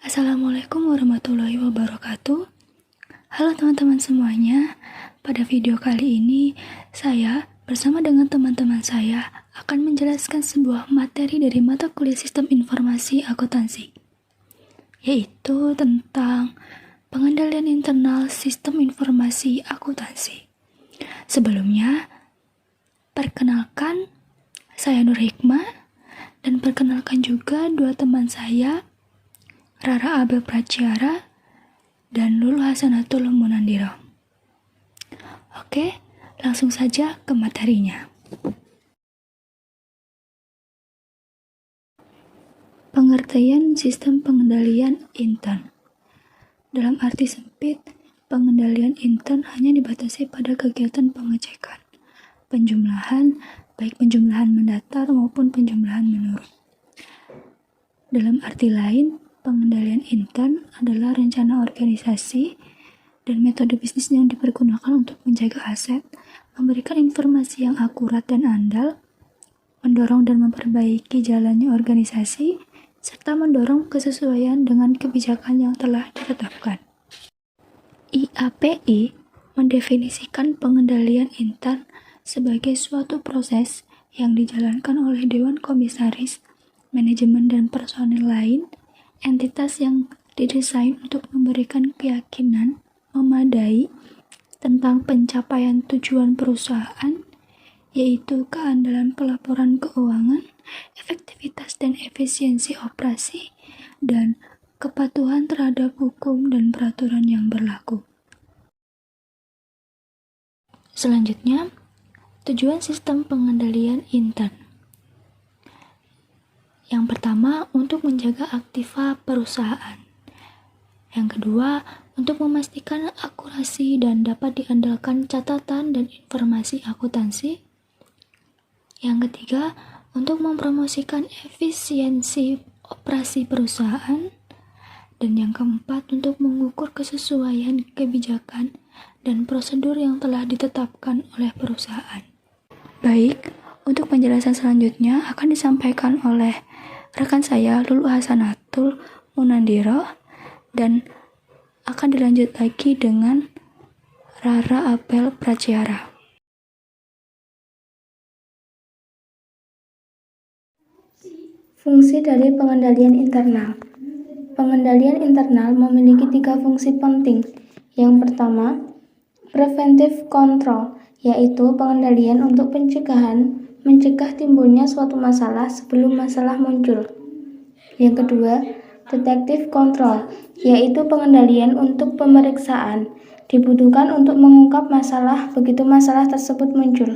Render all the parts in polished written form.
Assalamualaikum warahmatullahi wabarakatuh. Halo teman-teman semuanya. Pada video kali ini, saya bersama dengan teman-teman saya akan menjelaskan sebuah materi dari mata kuliah Sistem Informasi Akuntansi, yaitu tentang pengendalian internal Sistem Informasi Akuntansi. Sebelumnya, perkenalkan, saya Nur Hikmah, dan perkenalkan juga dua teman saya, Rara Abel Praciara dan Lulu Hasanatul Munandiro. Oke, langsung saja ke materinya. Pengertian sistem pengendalian intern. Dalam arti sempit, pengendalian intern hanya dibatasi pada kegiatan pengecekan, penjumlahan, baik penjumlahan mendatar maupun penjumlahan menurun. Dalam arti lain, pengendalian intern adalah rencana organisasi dan metode bisnis yang dipergunakan untuk menjaga aset, memberikan informasi yang akurat dan andal, mendorong dan memperbaiki jalannya organisasi, serta mendorong kesesuaian dengan kebijakan yang telah ditetapkan. IAPI mendefinisikan pengendalian intern sebagai suatu proses yang dijalankan oleh Dewan Komisaris, manajemen dan personil lain, entitas yang didesain untuk memberikan keyakinan memadai tentang pencapaian tujuan perusahaan, yaitu keandalan pelaporan keuangan, efektivitas dan efisiensi operasi, dan kepatuhan terhadap hukum dan peraturan yang berlaku. Selanjutnya, tujuan sistem pengendalian intern. Yang pertama, untuk menjaga aktiva perusahaan. Yang kedua, untuk memastikan akurasi dan dapat diandalkan catatan dan informasi akuntansi. Yang ketiga, untuk mempromosikan efisiensi operasi perusahaan. Dan yang keempat, untuk mengukur kesesuaian kebijakan dan prosedur yang telah ditetapkan oleh perusahaan. Baik, untuk penjelasan selanjutnya akan disampaikan oleh rekan saya Lulu Hasanatul Munandiro dan akan dilanjut lagi dengan Rara Abel Praciara. Fungsi dari pengendalian internal. Pengendalian internal memiliki 3 fungsi penting. Yang pertama, preventive control, yaitu pengendalian untuk mencegah timbulnya suatu masalah sebelum masalah muncul. Yang kedua, detective control, yaitu pengendalian untuk pemeriksaan, dibutuhkan untuk mengungkap masalah begitu masalah tersebut muncul.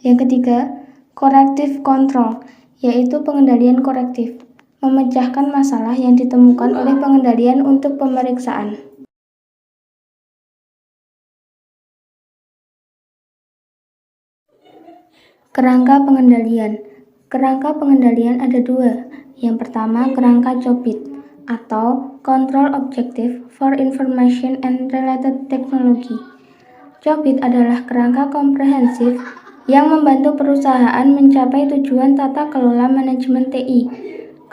Yang ketiga, corrective control, yaitu pengendalian korektif, memecahkan masalah yang ditemukan oleh pengendalian untuk pemeriksaan. Kerangka pengendalian. Kerangka pengendalian ada 2. Yang pertama, kerangka COBIT atau Control Objective for Information and Related Technology. COBIT adalah kerangka komprehensif yang membantu perusahaan mencapai tujuan tata kelola manajemen TI.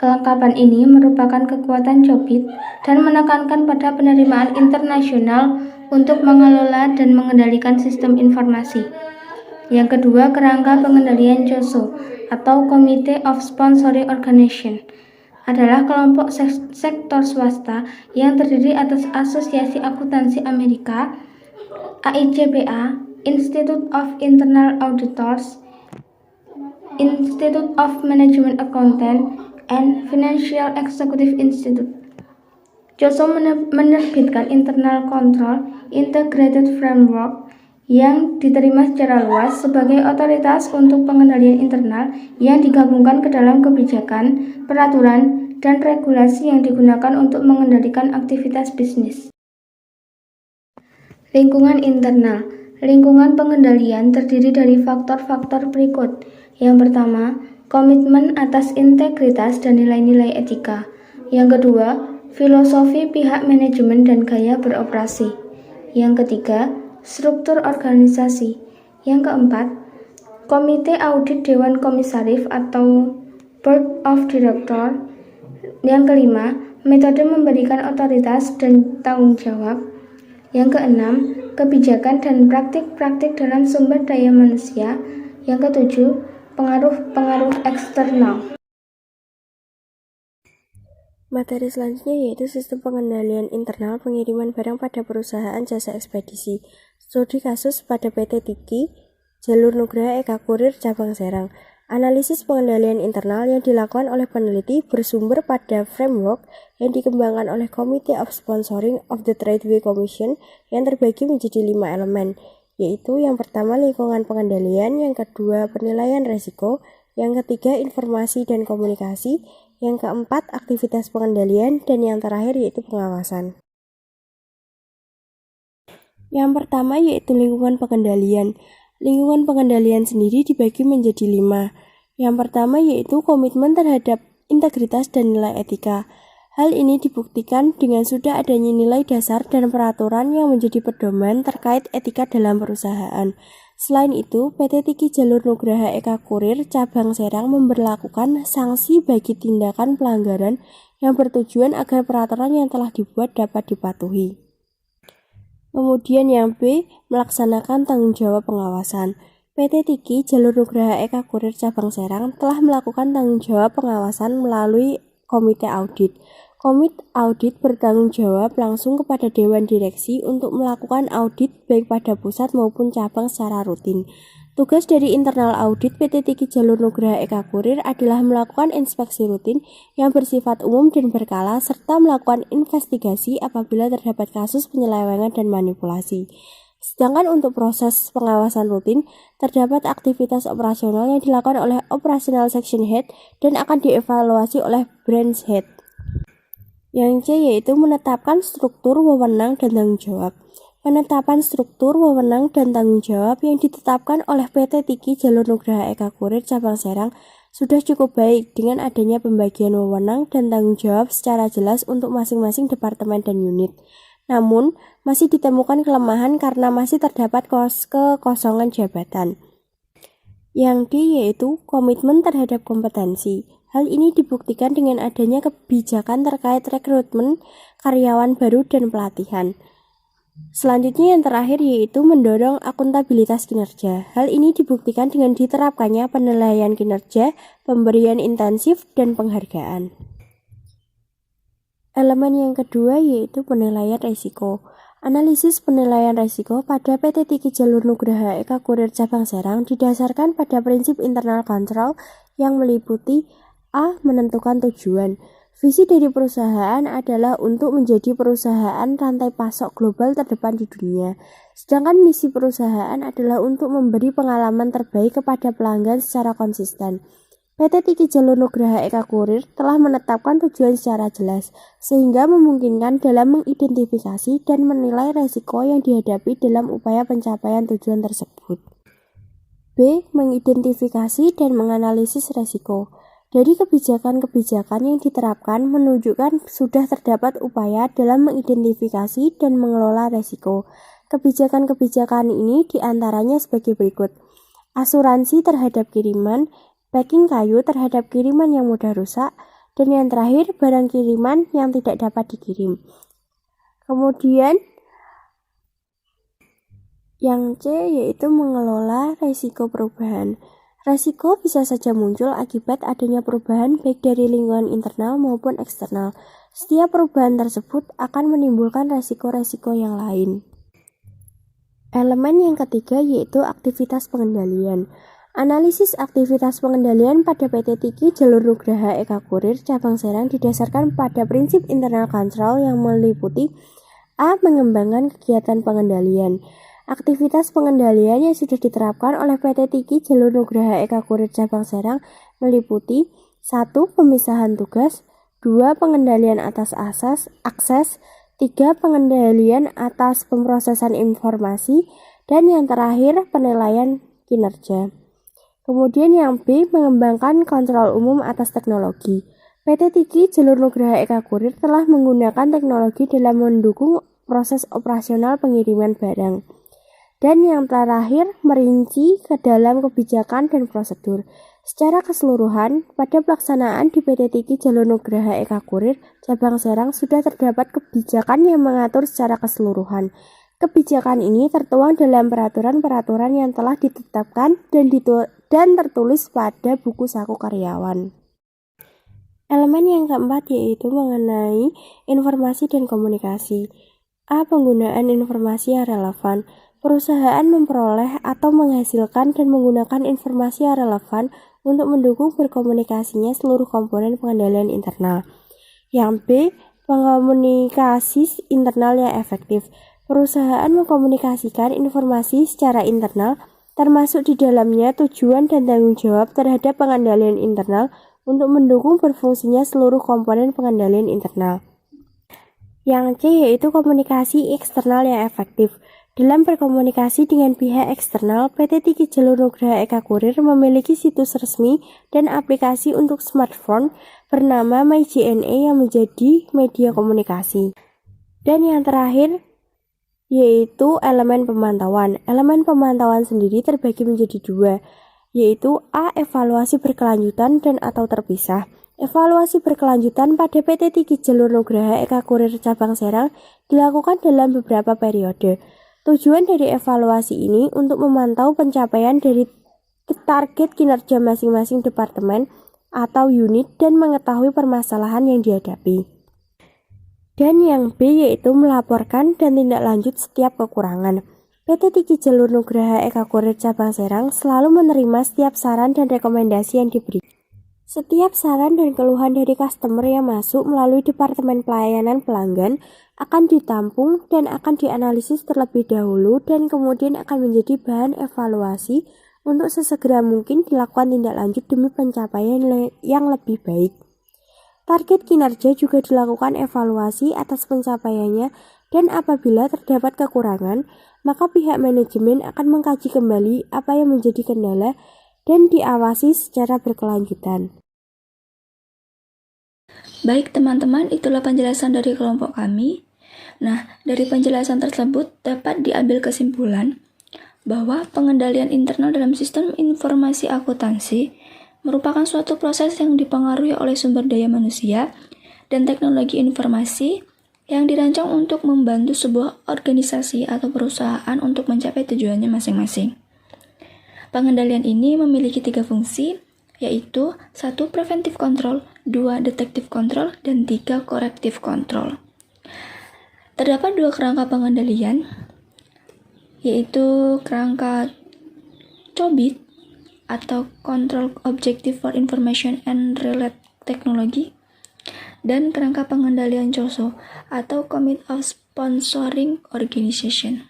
Kelengkapan ini merupakan kekuatan COBIT dan menekankan pada penerimaan internasional untuk mengelola dan mengendalikan sistem informasi. Yang kedua, kerangka pengendalian COSO atau Committee of Sponsoring Organization adalah kelompok sektor swasta yang terdiri atas Asosiasi Akuntansi Amerika, AICPA, Institute of Internal Auditors, Institute of Management Accountant, and Financial Executive Institute. COSO menerbitkan Internal Control Integrated Framework yang diterima secara luas sebagai otoritas untuk pengendalian internal yang digabungkan ke dalam kebijakan, peraturan, dan regulasi yang digunakan untuk mengendalikan aktivitas bisnis. Lingkungan internal. Lingkungan pengendalian terdiri dari faktor-faktor berikut. Yang pertama, komitmen atas integritas dan nilai-nilai etika. Yang kedua, filosofi pihak manajemen dan gaya beroperasi. Yang ketiga, struktur organisasi. Yang keempat, komite audit dewan komisaris atau board of director. Yang kelima, metode memberikan otoritas dan tanggung jawab. Yang keenam, kebijakan dan praktik-praktik dalam sumber daya manusia. Yang ketujuh, pengaruh-pengaruh eksternal. Materi selanjutnya yaitu sistem pengendalian internal pengiriman barang pada perusahaan jasa ekspedisi. Studi kasus pada PT Tiki, Jalur Nugraha Eka Kurir Cabang Serang. Analisis pengendalian internal yang dilakukan oleh peneliti bersumber pada framework yang dikembangkan oleh Committee of Sponsoring of the Tradeway Commission yang terbagi menjadi 5 elemen, yaitu yang pertama lingkungan pengendalian, yang kedua penilaian risiko, yang ketiga informasi dan komunikasi, yang keempat aktivitas pengendalian, dan yang terakhir yaitu pengawasan. Yang pertama yaitu lingkungan pengendalian. Lingkungan pengendalian sendiri dibagi menjadi 5. Yang pertama yaitu komitmen terhadap integritas dan nilai etika. Hal ini dibuktikan dengan sudah adanya nilai dasar dan peraturan yang menjadi pedoman terkait etika dalam perusahaan. Selain itu, PT Tiki Jalur Nugraha Eka Kurir Cabang Serang memberlakukan sanksi bagi tindakan pelanggaran yang bertujuan agar peraturan yang telah dibuat dapat dipatuhi. Kemudian yang B, melaksanakan tanggung jawab pengawasan. PT Tiki Jalur Nugraha Eka Kurir Cabang Serang telah melakukan tanggung jawab pengawasan melalui komite audit. Komite audit bertanggung jawab langsung kepada Dewan Direksi untuk melakukan audit baik pada pusat maupun cabang secara rutin. Tugas dari internal audit PT Tiki Jalur Nugraha Eka Kurir adalah melakukan inspeksi rutin yang bersifat umum dan berkala serta melakukan investigasi apabila terdapat kasus penyelewengan dan manipulasi. Sedangkan untuk proses pengawasan rutin, terdapat aktivitas operasional yang dilakukan oleh Operational Section Head dan akan dievaluasi oleh Branch Head. Yang C yaitu menetapkan struktur, wewenang, dan tanggung jawab. Penetapan struktur, wewenang, dan tanggung jawab yang ditetapkan oleh PT Tiki Jalur Nugraha Eka Kurir Cabang Serang sudah cukup baik dengan adanya pembagian wewenang dan tanggung jawab secara jelas untuk masing-masing departemen dan unit. Namun, masih ditemukan kelemahan karena masih terdapat kekosongan jabatan. Yang D yaitu komitmen terhadap kompetensi. Hal ini dibuktikan dengan adanya kebijakan terkait rekrutmen karyawan baru dan pelatihan. Selanjutnya yang terakhir yaitu mendorong akuntabilitas kinerja. Hal ini dibuktikan dengan diterapkannya penilaian kinerja, pemberian intensif, dan penghargaan. Elemen yang kedua yaitu penilaian risiko. Analisis penilaian risiko pada PT Tiki Jalur Nugraha Eka Kurir Cabang Serang didasarkan pada prinsip internal control yang meliputi A. Menentukan tujuan. Visi dari perusahaan adalah untuk menjadi perusahaan rantai pasok global terdepan di dunia. Sedangkan misi perusahaan adalah untuk memberi pengalaman terbaik kepada pelanggan secara konsisten. PT Tiki Jalur Nugraha Eka Kurir telah menetapkan tujuan secara jelas, sehingga memungkinkan dalam mengidentifikasi dan menilai risiko yang dihadapi dalam upaya pencapaian tujuan tersebut. B. Mengidentifikasi dan menganalisis risiko. Dari kebijakan-kebijakan yang diterapkan menunjukkan sudah terdapat upaya dalam mengidentifikasi dan mengelola risiko. Kebijakan-kebijakan ini diantaranya sebagai berikut. Asuransi terhadap kiriman, packing kayu terhadap kiriman yang mudah rusak, dan yang terakhir barang kiriman yang tidak dapat dikirim. Kemudian yang C yaitu mengelola risiko perubahan. Risiko bisa saja muncul akibat adanya perubahan baik dari lingkungan internal maupun eksternal. Setiap perubahan tersebut akan menimbulkan risiko-risiko yang lain. Elemen yang ketiga yaitu aktivitas pengendalian. Analisis aktivitas pengendalian pada PT Tiki Jalur Nugraha Eka Kurir Cabang Serang didasarkan pada prinsip internal control yang meliputi A. Mengembangkan kegiatan pengendalian. Aktivitas pengendalian yang sudah diterapkan oleh PT Tiki Jalur Nugraha Eka Kurir Cabang Serang meliputi 1. Pemisahan tugas, 2. Pengendalian atas akses, 3. Pengendalian atas pemrosesan informasi, dan yang terakhir penilaian kinerja. Kemudian yang B, mengembangkan kontrol umum atas teknologi. PT Tiki Jalur Nugraha Eka Kurir telah menggunakan teknologi dalam mendukung proses operasional pengiriman barang. Dan yang terakhir, merinci ke dalam kebijakan dan prosedur. Secara keseluruhan, pada pelaksanaan di PT Tiki Jalur Nugraha Eka Kurir, Cabang Serang sudah terdapat kebijakan yang mengatur secara keseluruhan. Kebijakan ini tertuang dalam peraturan-peraturan yang telah ditetapkan dan tertulis pada buku saku karyawan. Elemen yang keempat yaitu mengenai informasi dan komunikasi. A. Penggunaan informasi yang relevan. Perusahaan memperoleh atau menghasilkan dan menggunakan informasi yang relevan untuk mendukung berkomunikasinya seluruh komponen pengendalian internal. Yang B. Komunikasi internal yang efektif. Perusahaan mengkomunikasikan informasi secara internal, termasuk di dalamnya tujuan dan tanggung jawab terhadap pengendalian internal untuk mendukung berfungsinya seluruh komponen pengendalian internal. Yang C yaitu komunikasi eksternal yang efektif. Dalam berkomunikasi dengan pihak eksternal, PT Tiki Jalur Nugraha Eka Kurir memiliki situs resmi dan aplikasi untuk smartphone bernama MyJNE yang menjadi media komunikasi. Dan yang terakhir yaitu elemen pemantauan. Elemen pemantauan sendiri terbagi menjadi dua, yaitu A. Evaluasi berkelanjutan dan atau terpisah. Evaluasi berkelanjutan pada PT Tiki Jalur Nugraha Eka Kurir Cabang Serang dilakukan dalam beberapa periode. Tujuan dari evaluasi ini untuk memantau pencapaian dari target kinerja masing-masing departemen atau unit dan mengetahui permasalahan yang dihadapi. Dan yang B yaitu melaporkan dan tindak lanjut setiap kekurangan. PT Tiki Jalur Nugraha Eka Kurir Cabang Serang selalu menerima setiap saran dan rekomendasi yang diberi. Setiap saran dan keluhan dari customer yang masuk melalui Departemen Pelayanan Pelanggan akan ditampung dan akan dianalisis terlebih dahulu dan kemudian akan menjadi bahan evaluasi untuk sesegera mungkin dilakukan tindak lanjut demi pencapaian yang lebih baik. Target kinerja juga dilakukan evaluasi atas pencapaiannya dan apabila terdapat kekurangan, maka pihak manajemen akan mengkaji kembali apa yang menjadi kendala dan diawasi secara berkelanjutan. Baik teman-teman, itulah penjelasan dari kelompok kami. Nah, dari penjelasan tersebut dapat diambil kesimpulan bahwa pengendalian internal dalam sistem informasi akuntansi merupakan suatu proses yang dipengaruhi oleh sumber daya manusia dan teknologi informasi yang dirancang untuk membantu sebuah organisasi atau perusahaan untuk mencapai tujuannya masing-masing. Pengendalian ini memiliki 3 fungsi, yaitu 1. Preventive control, 2. Detective control, dan 3. Corrective control. Terdapat 2 kerangka pengendalian, yaitu kerangka COBIT atau Control Objective for Information and Related Technology, dan kerangka pengendalian COSO atau Commit of Sponsoring Organization.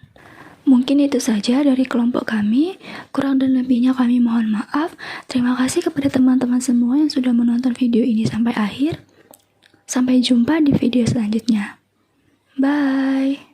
Mungkin itu saja dari kelompok kami, kurang dan lebihnya kami mohon maaf. Terima kasih kepada teman-teman semua yang sudah menonton video ini sampai akhir. Sampai jumpa di video selanjutnya. Bye!